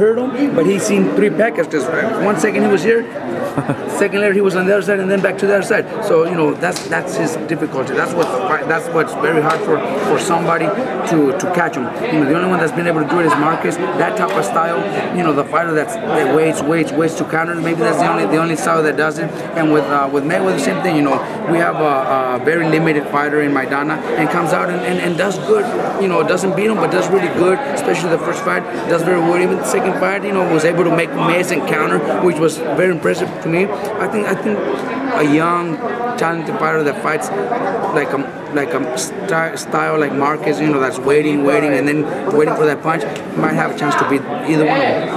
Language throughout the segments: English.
hurt him, but he's seen 3 Pacquiaos. Because 1 second he was here, second later he was on the other side, and then back to the other side. So that's his difficulty. That's what's very hard for somebody to catch him. The only one that's been able to do it is Marquez. That type of style, the fighter that waits to counter. Maybe that's the only style that does it. And with Mayweather, same thing. We have a very limited fighter in Maidana, and comes out and does good. Doesn't beat him, but does really good. Especially the first fight, does very well. Even the second fight, was able to make miss and counter, which was very impressive to me. I think a young, talented fighter that fights like a style like Marquez, that's waiting, and then waiting for that punch, might have a chance to beat either one of them.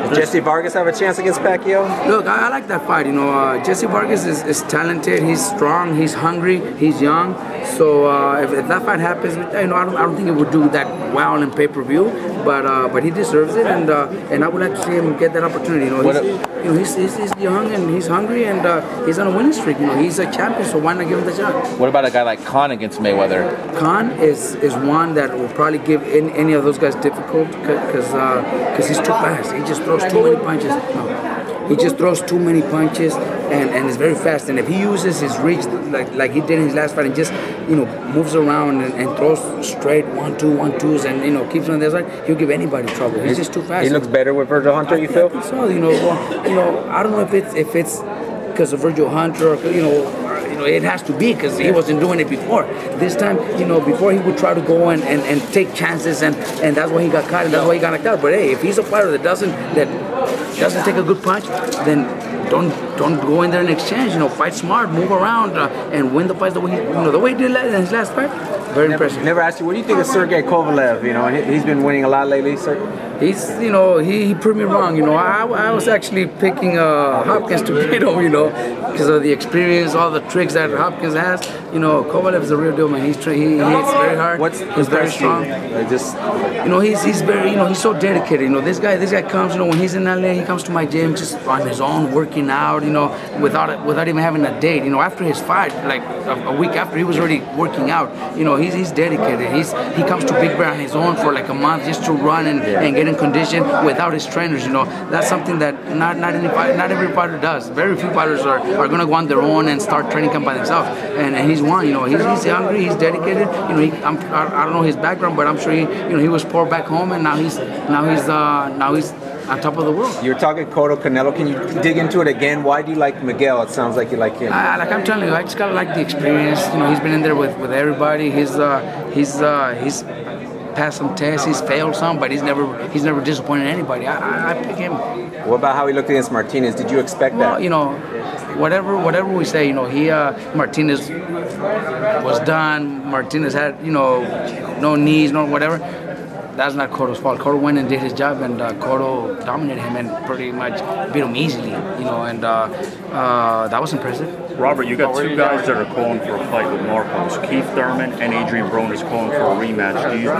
Does Jessie Vargas have a chance against Pacquiao? Look, I like that fight. Jessie Vargas is talented. He's strong. He's hungry. He's young. So if that fight happens, I don't think it would do that well in pay-per-view. But he deserves it, and I would like to see him get that opportunity. He's young and he's hungry, and he's on a winning streak. He's a champion, so why not give him the shot? What about a guy like Khan against Mayweather? Khan is one that will probably give any of those guys difficult because he's too fast. He just throws too many punches. He just throws too many punches and is very fast. And if he uses his reach like he did in his last fight and just moves around and throws straight 1-2, 1-2s and keeps on the other side, he'll give anybody trouble. He's just too fast. He looks better with Virgil Hunter, you feel? I think so. I don't know if it's because of Virgil Hunter, or, it has to be because he wasn't doing it before. This time, before he would try to go and take chances, and that's why he got caught and that's why he got knocked out. But hey, if he's a fighter that doesn't take a good punch, then don't go in there and exchange. Fight smart, move around, and win the fights the way he did in his last fight. Very impressive. Never asked you, what do you think of Sergey Kovalev? He's been winning a lot lately, sir. He's, he proved me wrong. I was actually picking Hopkins to beat him, because of the experience, all the tricks that Hopkins has. Kovalev is a real deal, man. He hits very hard. He's very strong. He's so dedicated. This guy comes, when he's in LA, he comes to my gym just on his own, working out, without even having a date. After his fight, like a week after, he was already working out. He's dedicated. He comes to Big Bear on his own for like a month just to run and get in condition without his trainers. That's something that not every fighter does. Very few fighters are going to go on their own and start training camp by themselves. And he's one. He's hungry. He's dedicated. I don't know his background, but I'm sure he was poor back home, and now he's on top of the world. You're talking Cotto, Canelo. Can you dig into it again? Why do you like Miguel? It sounds like you like him. Like I'm telling you, I just gotta like the experience. He's been in there with everybody. He's passed some tests. He's failed some, but he's never disappointed anybody. I pick him. What about how he looked against Martinez? Did you expect that? Whatever we say, Martinez was done. Martinez had no knees, no whatever. That's not Cotto's fault. Cotto went and did his job, and Cotto dominated him and pretty much beat him easily, and that was impressive. Robert, you got 2 guys that are calling for a fight with Marcos. Keith Thurman and Adrian Broner is calling for a rematch. Do you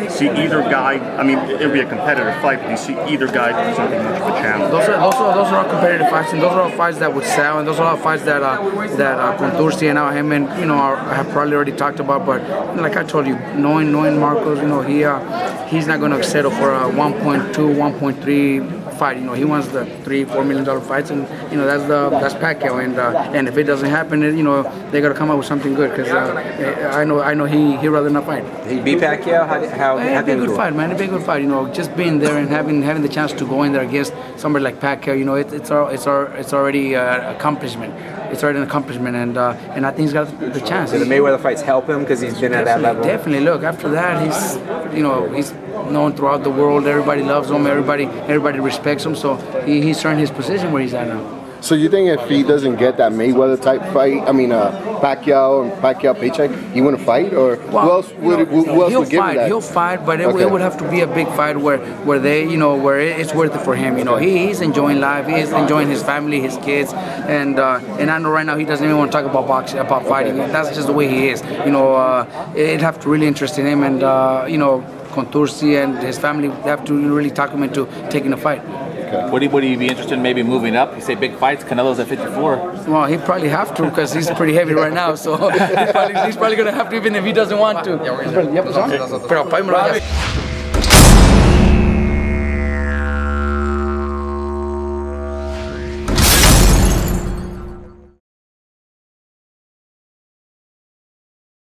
see either guy? I mean, it'll be a competitive fight, but do you see either guy presenting much of a challenge? Those are all competitive fights, and those are all fights that would sell, and those are all fights that Contursi and him and have probably already talked about. But like I told you, knowing Marcos, he's not going to settle for a 1.2, 1.3 fight. He wants the $3-4 million fights, and that's Pacquiao. And if it doesn't happen, they got to come up with something good, because I know he'd rather not fight. He beat Pacquiao. How it'd be a good fight, man. It'd be a good fight. just being there and having the chance to go in there against somebody like Pacquiao. It's already an accomplishment. It's already an accomplishment, and I think he's got the chance. Do the Mayweather fights help him because he's been at that level? Definitely. Look, after that, he's known throughout the world. Everybody loves him. Everybody respects him. So he's earned his position where he's at now. So you think if he doesn't get that Mayweather type fight, Pacquiao and Pacquiao paycheck, he wouldn't fight, or who else would give him that? He'll fight, but it would have to be a big fight where it's worth it for him. He's enjoying life. He's enjoying his family, his kids, and I know right now he doesn't even want to talk about boxing, about fighting. That's just the way he is. It'd have to really interest in him, and Contursi and his family have to really talk him into taking a fight. Okay. Would he be interested in maybe moving up? You say big fights, Canelo's at 54. Well, he'd probably have to, because he's pretty heavy right now, so he's probably going to have to, even if he doesn't want to.